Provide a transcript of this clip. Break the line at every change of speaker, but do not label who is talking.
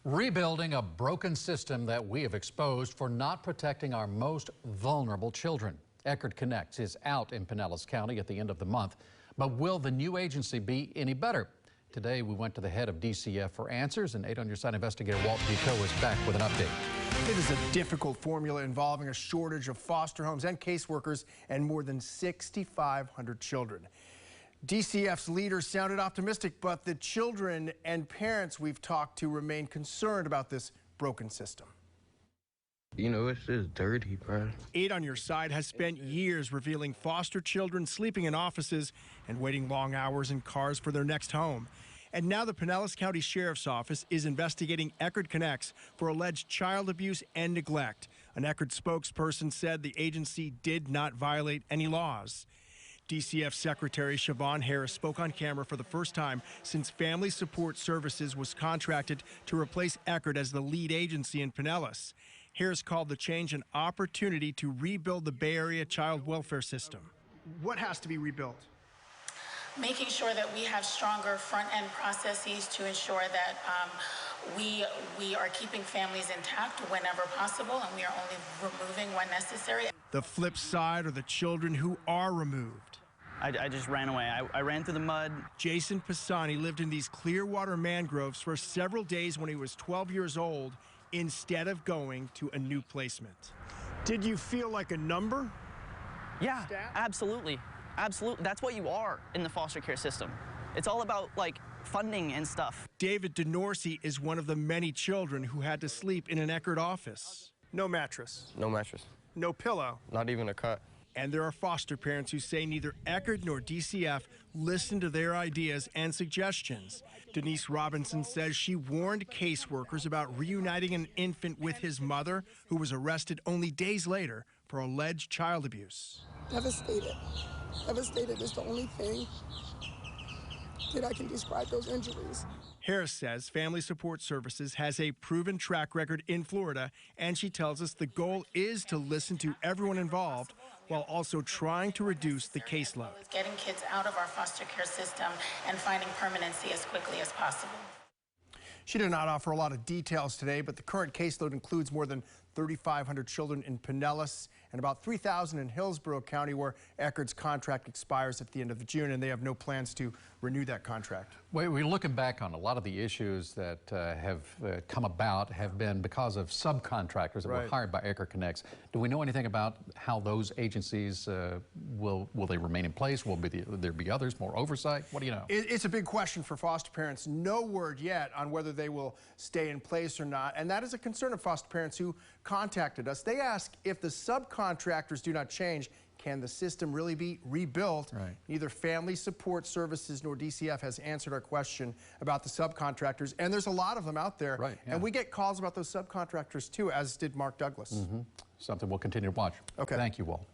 Rebuilding a broken system that we have exposed for not protecting our most vulnerable children. Eckerd Connects is out in Pinellas County at the end of the month, but will the new agency be any better? Today we went to the head of DCF for answers, and 8 on Your Side investigator Walt Buteau is back with an update.
It is a difficult formula involving a shortage of foster homes and caseworkers and more than 6,500 children. DCF's leaders sounded optimistic, but the children and parents we've talked to remain concerned about this broken system.
You know, it's just dirty, bro.
8 on Your Side has spent years revealing foster children sleeping in offices and waiting long hours in cars for their next home. And now the Pinellas County Sheriff's Office is investigating Eckerd Connects for alleged child abuse and neglect. An Eckerd spokesperson said the agency did not violate any laws. DCF Secretary Siobhan Harris spoke on camera for the first time since Family Support Services was contracted to replace Eckerd as the lead agency in Pinellas. Harris called the change an opportunity to rebuild the Bay Area child welfare system. What has to be rebuilt?
Making sure that we have stronger front-end processes to ensure that we are keeping families intact whenever possible, and we are only removing when necessary.
The flip side are the children who are removed.
I just ran away. I ran through the mud.
Jason Pisani lived in these Clearwater mangroves for several days when he was 12 years old instead of going to a new placement. Did you feel like a number?
Yeah, absolutely. Absolutely. That's what you are in the foster care system. It's all about, like, funding and stuff. David DeNorsi is one of the many children who had to sleep in an Eckerd office. No mattress.
No mattress.
No pillow.
Not even a cot.
And there are foster parents who say neither Eckerd nor DCF listened to their ideas and suggestions. Denise Robinson says she warned caseworkers about reuniting an infant with his mother, who was arrested only days later for alleged child abuse.
Devastated. Devastated is the only thing that I can describe those injuries.
Harris says Family Support Services has a proven track record in Florida, and she tells us the goal is to listen to everyone involved while also trying to reduce the caseload.
Getting kids out of our foster care system and finding permanency as quickly as possible.
She did not offer a lot of details today, but the current caseload includes more than 3,500 children in Pinellas and about 3,000 in Hillsborough County, where Eckerd's contract expires at the end of June, and they have no plans to renew that contract.
We're looking back on a lot of the issues that have come about have been because of subcontractors that were hired by Eckerd Connects. Do we know anything about how those agencies will they remain in place? Will there be others, more oversight? What do you know?
It's a big question for foster parents. No word yet on whether they will stay in place or not, and that is a concern of foster parents who contacted us. They ask if the subcontractors do not change, can the system really be rebuilt? Neither Family Support Services nor DCF has answered our question about the subcontractors, and there's a lot of them out there. And we get calls about those subcontractors too, as did Mark Douglas.
Something we'll continue to watch.
Okay.
Thank you, Walt.